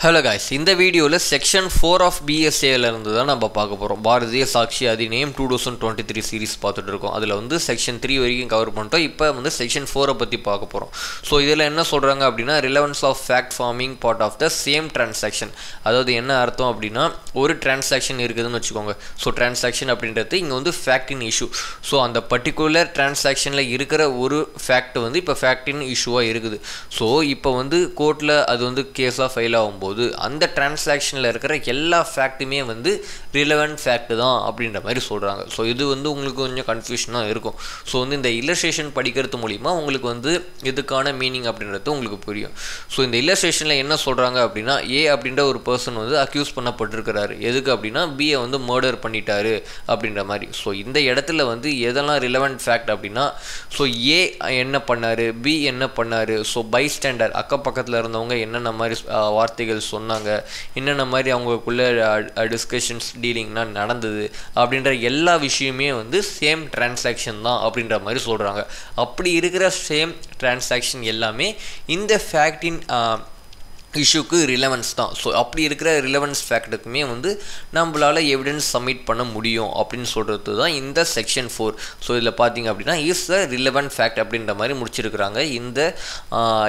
Hello guys, இந்த வீடியோவில் section 4 of பிஎஸ்ஏல இருந்து தான் நம்ம பார்க்க போகிறோம். பாரதிய சாட்சி அதிநியம் 2023 சீரிஸ் பார்த்துட்டு இருக்கோம். அதில் வந்து செக்ஷன் 3 வரைக்கும் கவர் பண்ணிட்டோம். இப்போ வந்து செக்ஷன் 4 பற்றி பார்க்க போகிறோம். ஸோ இதில் என்ன சொல்கிறாங்க அப்படின்னா relevance of fact forming part of the same transaction. அதாவது என்ன அர்த்தம் அப்படின்னா ஒரு டிரான்சாக்ஷன் இருக்குதுன்னு வச்சுக்கோங்க. ஸோ டிரான்சாக்ஷன் அப்படின்றது இங்கே வந்து ஃபேக்டின் இஷ்யூ. ஸோ அந்த பர்டிகுலர் டிரான்சாக்ஷனில் இருக்கிற ஒரு ஃபேக்ட் வந்து இப்போ ஃபேக்டின் இஷ்யூவாக இருக்குது. ஸோ இப்போ வந்து கோர்ட்டில் அது வந்து கேஸாக ஃபைல் ஆகும்போது அந்த டிரான்சாக்ஷனில் இருக்கிற எல்லா ஃபேக்ட்டுமே வந்து ரிலவெண்ட் ஃபேக்ட் தான் அப்படின்ற மாதிரி சொல்கிறாங்க. ஸோ இது வந்து உங்களுக்கு கொஞ்சம் கன்ஃபியூஷனாக இருக்கும். ஸோ வந்து இந்த இல்லஸ்ட்ரேஷன் படிக்கிறது மூலிமா உங்களுக்கு வந்து இதுக்கான மீனிங் அப்படின்றது உங்களுக்கு புரியும். ஸோ இந்த இல்லஸ்ட்ரேஷனில் என்ன சொல்கிறாங்க அப்படின்னா ஏ அப்படின்ற ஒரு பர்சன் வந்து அக்யூஸ் பண்ணப்பட்டிருக்கிறாரு. எதுக்கு அப்படின்னா பியை வந்து மர்டர் பண்ணிட்டாரு அப்படின்ற மாதிரி. ஸோ இந்த இடத்துல வந்து எதெல்லாம் ரிலவெண்ட் ஃபேக்ட் அப்படின்னா ஸோ ஏ என்ன பண்ணார், பி என்ன பண்ணார், ஸோ பைஸ்டாண்டர் அக்கப்பக்கத்தில் இருந்தவங்க என்னென்ன மாதிரி வார்த்தைகள் சொன்னாங்க, என்னென்ன மாதிரி அவங்களுக்குள்ள டிஸ்கஷன்ஸ் டீலிங்லாம் நடந்தது அப்படின்ற எல்லா விஷயமே வந்து சேம் டிரான்சாக்ஷன் தான் அப்படின்ற மாதிரி சொல்கிறாங்க. அப்படி இருக்கிற சேம் டிரான்சாக்ஷன் எல்லாமே இந்த ஃபேக்டின் இஷ்யூக்கு ரிலவன்ஸ் தான். ஸோ அப்படி இருக்கிற ரிலவன்ஸ் ஃபேக்ட்டுக்குமே வந்து நம்மளால் எவிடன்ஸ் சப்மிட் பண்ண முடியும் அப்படின்னு சொல்கிறது தான் இந்த செக்ஷன் 4. ஸோ இதில் பார்த்தீங்க அப்படின்னா இஸ் த ரிலவன்ட் ஃபேக்ட் அப்படின்ற மாதிரி முடிச்சிருக்கிறாங்க இந்த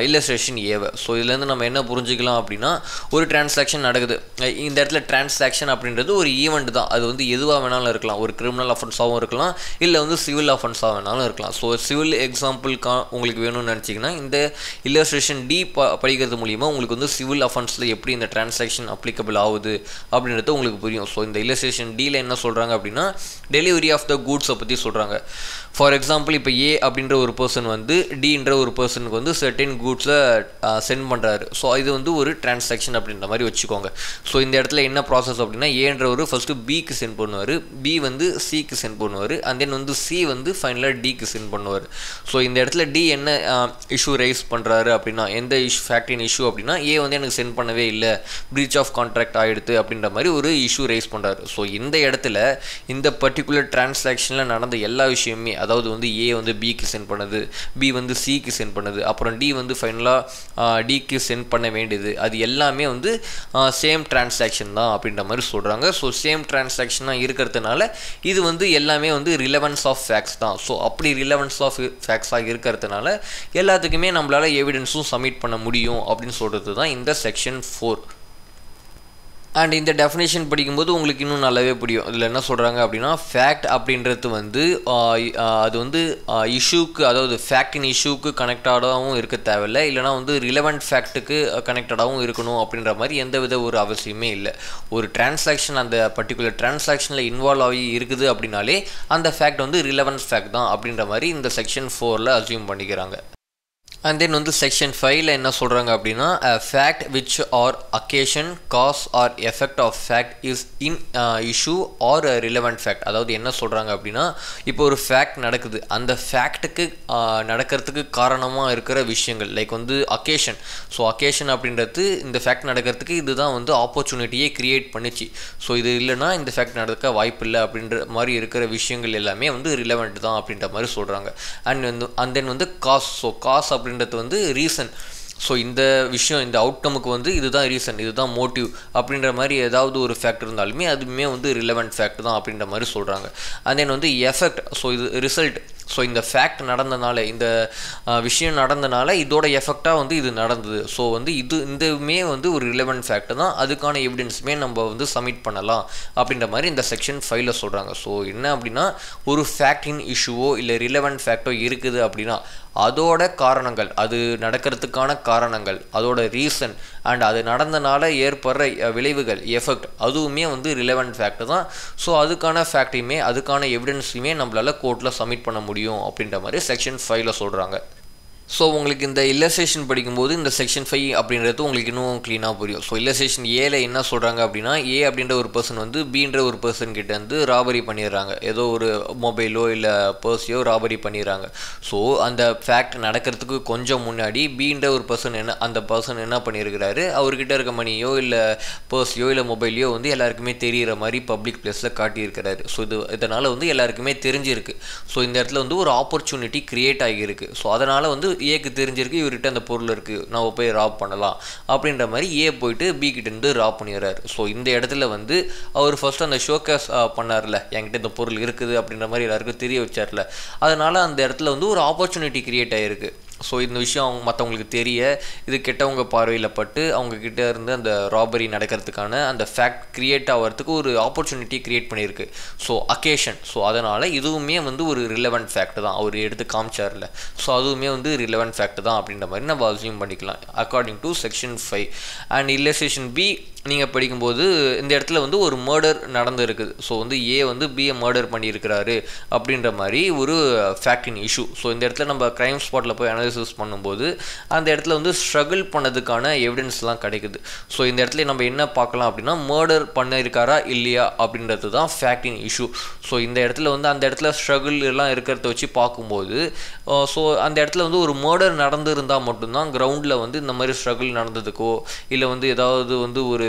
இல்லஸ்ட்ரேஷன் ஏவை. ஸோ இதுலேருந்து நம்ம என்ன புரிஞ்சுக்கலாம் அப்படின்னா ஒரு டிரான்சாக்ஷன் நடக்குது. இந்த இடத்துல டிரான்சாக்ஷன் அப்படின்றது ஒரு ஈவெண்ட் தான். அது வந்து எதுவாக வேணாலும் இருக்கலாம். ஒரு கிரிமினல் அஃபென்ஸாகவும் இருக்கலாம், இல்லை வந்து சிவில் அஃபென்ஸாக வேணாலும் இருக்கலாம். ஸோ சிவில் எக்ஸாம்பிள்கா உங்களுக்கு வேணும்னு நினச்சிங்கன்னா இந்த இல்லஸ்ட்ரேஷன் டி படிக்கிறது மூலிமா உங்களுக்கு வந்து சிவில் அஃபென்ஸில் எப்படி இந்த டிரான்சாக்ஷன் அப்ளிகபிள் ஆகுது அப்படின்றது உங்களுக்கு புரியும். ஸோ இந்த இல்லஸ்ட்ரேஷன் டியில் என்ன சொல்கிறாங்க அப்படின்னா டெலிவரி ஆஃப் த கூட்ஸை பற்றி சொல்கிறாங்க. ஃபார் எக்ஸாம்பிள் இப்போ ஏ அப்படின்ற ஒரு பர்சன் வந்து டின்ற ஒரு பர்சனுக்கு வந்து சர்டன் கூட்ஸை சென்ட் பண்ணுறாரு. ஸோ இது வந்து ஒரு டிரான்சாக்ஷன் அப்படின்ற மாதிரி வச்சுக்கோங்க. ஸோ இந்த இடத்துல என்ன ப்ராசஸ் அப்படின்னா ஏன்றவர் ஃபஸ்ட்டு பிக்கு சென்ட் பண்ணுவார், பி வந்து சிக்கு சென்ட் பண்ணுவார், அண்ட் தென் வந்து சி வந்து ஃபைனலாக டிக்கு சென்ட் பண்ணுவார். ஸோ இந்த இடத்துல டி என்ன இஷ்யூ ரைஸ் பண்ணுறாரு அப்படின்னா எந்த ஃபேக்டின் இஷ்யூ அப்படின்னா ஏ வந்து எனக்கு சென்ட் பண்ணவே இல்லை, பிரீச் ஆஃப் கான்ட்ராக்ட் ஆகிடுது அப்படின்ற மாதிரி ஒரு இஷ்யூ ரைஸ் பண்ணுறாரு. ஸோ இந்த இடத்துல இந்த பர்டிகுலர் டிரான்சாக்ஷனில் நடந்த எல்லா விஷயமே, அதாவது வந்து ஏ வந்து பிக்கு சென்ட் பண்ணது, பி வந்து சிக்கு சென்ட் பண்ணது, அப்புறம் டி வந்து ஃபைனலாக டிக்கு சென்ட் பண்ண வேண்டியது, அது எல்லாமே வந்து சேம் டிரான்சாக்ஷன் தான் அப்படின்ற மாதிரி சொல்கிறாங்க. ஸோ சேம் டிரான்சாக்ஷனாக இருக்கிறதுனால இது வந்து எல்லாமே வந்து ரிலவன்ஸ் ஆஃப் ஃபேக்ட்ஸ் தான். ஸோ அப்படி ரிலவன்ஸ் ஆஃப் ஃபேக்ட்ஸாக இருக்கிறதுனால எல்லாத்துக்குமே நம்மளால் எவிடன்ஸும் சப்மிட் பண்ண முடியும் அப்படின்னு சொல்கிறது தான் இந்த செக்ஷன் 4. அண்ட் இந்த டெஃபினேஷன் படிக்கும்போது உங்களுக்கு இன்னும் நல்லாவே புரியும். இதில் என்ன சொல்கிறாங்க அப்படின்னா ஃபேக்ட் அப்படின்றது வந்து அது வந்து இஷ்யூக்கு, அதாவது ஃபேக்டின் இஷ்யூக்கு கனெக்டடாகவும் இருக்க தேவையில்லை, இல்லைனா வந்து ரிலவெண்ட் ஃபேக்ட்டுக்கு கனெக்டடாகவும் இருக்கணும் அப்படின்ற மாதிரி எந்தவித ஒரு அவசியமே இல்லை. ஒரு டிரான்சாக்ஷன் அந்த பர்டிகுலர் டிரான்சாக்ஷனில் இன்வால்வ் ஆகி இருக்குது அப்படின்னாலே அந்த ஃபேக்ட் வந்து ரிலவெண்ட் ஃபேக்ட் தான் அப்படின்ற மாதிரி இந்த செக்ஷன் 4ல் அசியூம் பண்ணிக்கிறாங்க. அண்ட் தென் வந்து செக்ஷன் 5ல் என்ன சொல்கிறாங்க அப்படின்னா fact which are occasion cause or effect of fact is in issue or relevant fact. அதாவது என்ன சொல்கிறாங்க அப்படின்னா இப்போ ஒரு ஃபேக்ட் நடக்குது, அந்த ஃபேக்ட்டுக்கு நடக்கிறதுக்கு காரணமாக இருக்கிற விஷயங்கள் லைக் வந்து அக்கேஷன். ஸோ அக்கேஷன் அப்படின்றது இந்த ஃபேக்ட் நடக்கிறதுக்கு இதுதான் வந்து ஆப்பர்ச்சுனிட்டியே க்ரியேட் பண்ணிச்சு. ஸோ இது இல்லைனா இந்த ஃபேக்ட் நடக்க வாய்ப்பு இல்லை அப்படின்ற மாதிரி இருக்கிற விஷயங்கள் எல்லாமே வந்து ரிலவெண்ட் தான் அப்படின்ற மாதிரி சொல்கிறாங்க. அண்ட் தென் வந்து காஸ். ஸோ காஸ் அப்படின்றது வந்து ரீசன். ஸோ இந்த விஷயம், இந்த அவுட்கமுக்கு வந்து இதுதான் ரீசன், இதுதான் மோட்டிவ் அப்படின்ற மாதிரி ஏதாவது ஒரு ஃபேக்ட் இருந்தாலுமே அதுவுமே வந்து ரிலவெண்ட் ஃபேக்ட் தான் அப்படின்ற மாதிரி சொல்கிறாங்க. அண்ட் தென் வந்து எஃபெக்ட். ஸோ இது ரிசல்ட். ஸோ இந்த ஃபேக்ட் நடந்தனால, இந்த விஷயம் நடந்தனால இதோட எஃபெக்டாக வந்து இது நடந்தது. ஸோ வந்து இதுவுமே வந்து ஒரு ரிலவெண்ட் ஃபேக்ட் தான், அதுக்கான எவிடன்ஸுமே நம்ம வந்து சப்மிட் பண்ணலாம் அப்படின்ற மாதிரி இந்த செக்ஷன் 5ல் சொல்கிறாங்க. ஸோ என்ன அப்படின்னா ஒரு ஃபேக்டின் இஷ்யூவோ இல்லை ரிலவெண்ட் ஃபேக்டோ இருக்குது அப்படின்னா அதோட காரணங்கள், அது நடக்கிறதுக்கான காரணங்கள், அதோட ரீசன் அண்ட் அது நடந்தனால ஏற்படுற விளைவுகள், எஃபெக்ட், அதுவுமே வந்து ரிலவெண்ட் ஃபேக்ட் தான். ஸோ அதுக்கான ஃபேக்டையுமே அதுக்கான எவிடன்ஸையுமே நம்மளால் கோர்ட்டில் சப்மிட் பண்ண முடியும் அப்படின்ற மாதிரி செக்ஷன் 5ல் சொல்கிறாங்க. ஸோ உங்களுக்கு இந்த இல்லஸ்ட்ரேஷன் படிக்கும்போது இந்த செக்ஷன் 5 அப்படின்றது உங்களுக்கு இன்னும் க்ளீனாக புரியும். ஸோ இல்லஸ்ட்ரேஷன் ஏல என்ன சொல்கிறாங்க அப்படின்னா ஏ அப்படின்ற ஒரு பர்சன் வந்து பீன்ற ஒரு பர்சன் கிட்ட வந்து ராபரி பண்ணிடுறாங்க, ஏதோ ஒரு மொபைலோ இல்லை பர்ஸையோ ராபரி பண்ணிடுறாங்க. ஸோ அந்த ஃபேக்ட் நடக்கிறதுக்கு கொஞ்சம் முன்னாடி பீன்ற ஒரு பர்சன் அந்த பர்சன் என்ன பண்ணியிருக்கிறாரு, அவர்கிட்ட இருக்க மணியோ இல்லை பர்ஸையோ இல்லை மொபைலையோ வந்து எல்லாருக்குமே தெரிகிற மாதிரி பப்ளிக் பிளேஸில் காட்டியிருக்கிறாரு. ஸோ இதனால் வந்து எல்லாருக்குமே தெரிஞ்சிருக்கு. ஸோ இந்த இடத்துல வந்து ஒரு ஆப்பர்ச்சுனிட்டி க்ரியேட் ஆகியிருக்கு. ஸோ அதனால் வந்து ஏக்கு தெரிஞ்சிருக்கு இவர்கிட்ட அந்த பொருள் இருக்குது, நம்ம போய் ராப் பண்ணலாம் அப்படின்ற மாதிரி ஏ போயிட்டு பி கிட்டேருந்து ராப் பண்ணிடுறாரு. ஸோ இந்த இடத்துல வந்து அவர் ஃபர்ஸ்ட் அந்த ஷோகேஸ் பண்ணார்ல, என்கிட்ட இந்த பொருள் இருக்குது அப்படின்ற மாதிரி எல்லாருக்கும் தெரிய வச்சார்ல, அதனால் அந்த இடத்துல வந்து ஒரு ஆப்பர்ச்சுனிட்டி கிரியேட் ஆகிருக்கு. ஸோ இந்த விஷயம் அவங்க மற்றவங்களுக்கு தெரிய இது கெட்டவங்க பார்வையில் பட்டு அவங்கக்கிட்ட இருந்து அந்த ராபரி நடக்கிறதுக்கான அந்த ஃபேக்ட் க்ரியேட் ஆகிறதுக்கு ஒரு ஆப்பர்ச்சுனிட்டி க்ரியேட் பண்ணியிருக்கு. So occasion. ஸோ அதனால் இதுவுமே வந்து ஒரு ரிலவெண்ட் ஃபேக்ட் தான், அவர் எடுத்து காமிச்சார்ல. ஸோ அதுவுமே வந்து ரிலவெண்ட் ஃபேக்ட் தான் அப்படின்ற மாதிரி நம்ம அஸ்யூம் பண்ணிக்கலாம் according to section 5. And illustration B நீங்கள் படிக்கும்போது இந்த இடத்துல வந்து ஒரு மர்டர் நடந்துருக்குது. ஸோ வந்து ஏ வந்து பியை மர்டர் பண்ணியிருக்கிறாரு அப்படின்ற மாதிரி ஒரு ஃபேக்டின் இஷ்யூ. ஸோ இந்த இடத்துல நம்ம க்ரைம் ஸ்பாட்டில் போய் அனாலிசிஸ் பண்ணும்போது அந்த இடத்துல வந்து ஸ்ட்ரகிள் பண்ணதுக்கான எவிடன்ஸ்லாம் கிடைக்குது. ஸோ இந்த இடத்துல நம்ம என்ன பார்க்கலாம் அப்படின்னா மர்டர் பண்ணியிருக்காரா இல்லையா அப்படின்றது தான் ஃபேக்டின் இஷ்யூ. ஸோ இந்த இடத்துல வந்து அந்த இடத்துல ஸ்ட்ரகிள் எல்லாம் இருக்கிறத வச்சு பார்க்கும்போது ஸோ அந்த இடத்துல வந்து ஒரு மர்டர் நடந்திருந்தால் மட்டும்தான் கிரவுண்டில் வந்து இந்த மாதிரி ஸ்ட்ரகிள் நடந்ததுக்கோ இல்லை வந்து ஏதாவது வந்து ஒரு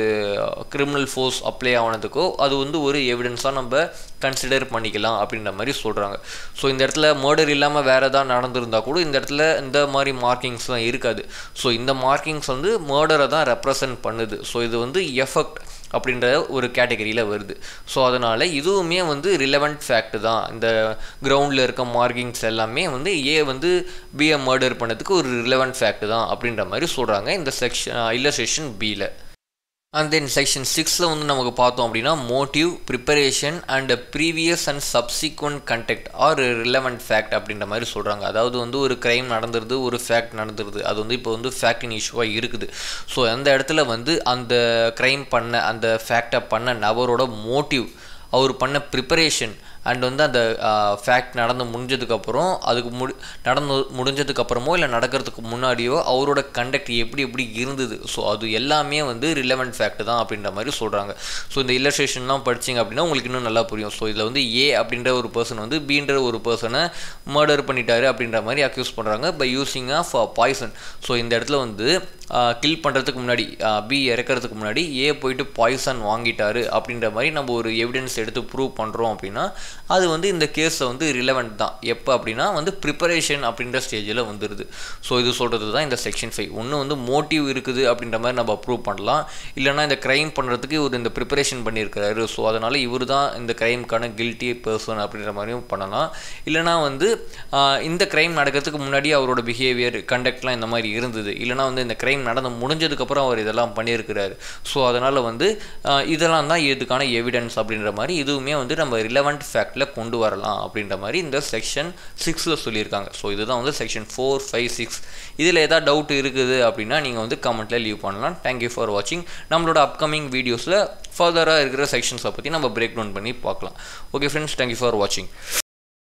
கிரிமினல் ஃபோர்ஸ் அப்ளை ஆனதுக்கோ அது வந்து ஒரு எவிடன்ஸாக நம்ம கன்சிடர் பண்ணிக்கலாம் அப்படின்ற மாதிரி சொல்கிறாங்க. ஸோ இந்த இடத்துல மர்டர் இல்லாமல் வேறு எதாவது நடந்திருந்தால் கூட இந்த இடத்துல இந்த மாதிரி மார்க்கிங்ஸ்லாம் இருக்காது. ஸோ இந்த மார்க்கிங்ஸ் வந்து மர்டரை தான் ரெப்ரசன்ட் பண்ணுது. ஸோ இது வந்து எஃபெக்ட் அப்படின்ற ஒரு கேட்டகரியில் வருது. ஸோ அதனால் இதுவுமே வந்து ரிலவெண்ட் ஃபேக்ட் தான். இந்த கிரவுண்டில் இருக்க மார்க்கிங்ஸ் எல்லாமே வந்து ஏ வந்து பிஏ மர்டர் பண்ணதுக்கு ஒரு ரிலவெண்ட் ஃபேக்ட் தான் அப்படின்ற மாதிரி சொல்கிறாங்க இந்த இல்லஸ்ட்ரேஷன் பியில். அண்ட் தென் செக்ஷன் 6 வந்து நமக்கு பார்த்தோம் அப்படின்னா motive, preparation and previous and subsequent conduct are relevant fact அப்படின்ற மாதிரி சொல்கிறாங்க. அதாவது வந்து ஒரு க்ரைம் நடந்துருது, ஒரு ஃபேக்ட் நடந்துருது, அது வந்து இப்போ வந்து ஃபேக்டின் இஷ்யூவாக இருக்குது. ஸோ அந்த இடத்துல வந்து அந்த க்ரைம் பண்ண அந்த ஃபேக்டை பண்ண நபரோட மோட்டிவ், அவர் பண்ண ப்ரிப்பரேஷன் அண்ட் வந்து அந்த ஃபேக்ட் நடந்து முடிஞ்சதுக்கப்புறம் அதுக்கு முடிஞ்சதுக்கப்புறமோ இல்லை நடக்கிறதுக்கு முன்னாடியோ அவரோட கண்டக்ட் எப்படி எப்படி இருந்தது. ஸோ அது எல்லாமே வந்து ரிலவெண்ட் ஃபேக்ட் தான் அப்படின்ற மாதிரி சொல்கிறாங்க. ஸோ இந்த இல்லஸ்ட்ரேஷன்லாம் படிச்சிங்க அப்படின்னா உங்களுக்கு இன்னும் நல்லா புரியும். ஸோ இதில் வந்து ஏ அப்படின்ற ஒரு பர்சன் வந்து பீன்ற ஒரு பர்சனை மர்டர் பண்ணிட்டாரு அப்படின்ற மாதிரி அக்யூஸ் பண்ணுறாங்க by using of poison. So இந்த இடத்துல வந்து கில் பண்ணுறதுக்கு முன்னாடி பி இறக்கிறதுக்கு முன்னாடி ஏ போயிட்டு பாய்சன் வாங்கிட்டாரு அப்படின்ற மாதிரி நம்ம ஒரு எவிடன்ஸ் எடுத்து ப்ரூவ் பண்ணுறோம் அப்படின்னா அது வந்து இந்த கேஸை வந்து ரிலவெண்ட் தான். எப்போ அப்படின்னா வந்து ப்ரிப்பரேஷன் அப்படின்ற ஸ்டேஜில் வந்துடுது. ஸோ இது சொல்கிறது தான் இந்த செக்ஷன் 5. ஒன்று வந்து மோட்டிவ் இருக்குது அப்படின்ற மாதிரி நம்ம ப்ரூவ் பண்ணலாம், இல்லைனா இந்த க்ரைம் பண்ணுறதுக்கு இவர் இந்த ப்ரிப்பரேஷன் பண்ணியிருக்கிறாரு, ஸோ அதனால் இவர் தான் இந்த க்ரைமுக்கான கில்ட்டி பர்சன் அப்படின்ற மாதிரியும் பண்ணலாம். இல்லைனா வந்து இந்த க்ரைம் நடக்கிறதுக்கு முன்னாடி அவரோட பிஹேவியர் கண்டக்ட்லாம் இந்த மாதிரி இருந்தது, இல்லைனா வந்து இந்த க்ரைம் நடந்து முடிஞ்சதுக்கப்புறம் அவர் இதெல்லாம் பண்ணியிருக்கிறாரு. ஸோ அதனால் வந்து இதெல்லாம் தான் இதுக்கான எவிடன்ஸ் அப்படின்ற மாதிரி இதுவுமே வந்து நம்ம ரிலவெண்ட் ஃபேக்டில் கொண்டு வரலாம் அப்படின்ற மாதிரி இந்த செக்ஷன் 6 சொல்லியிருக்காங்க. ஸோ இதுதான் வந்து செக்ஷன் 4, 5, 6. இதில் ஏதாவது டவுட் இருக்குது அப்படின்னா நீங்கள் வந்து கமெண்ட்டில் லீவ் பண்ணலாம். தேங்க்யூ ஃபார் வாட்சிங். நம்மளோட அப்கமிங் வீடியோஸில் ஃபர்தராக இருக்கிற செக்ஷன்ஸை பற்றி நம்ம பிரேக் டவுன் பண்ணி பார்க்கலாம். ஓகே ஃப்ரெண்ட்ஸ், தேங்க்யூ ஃபார் வாட்சிங்.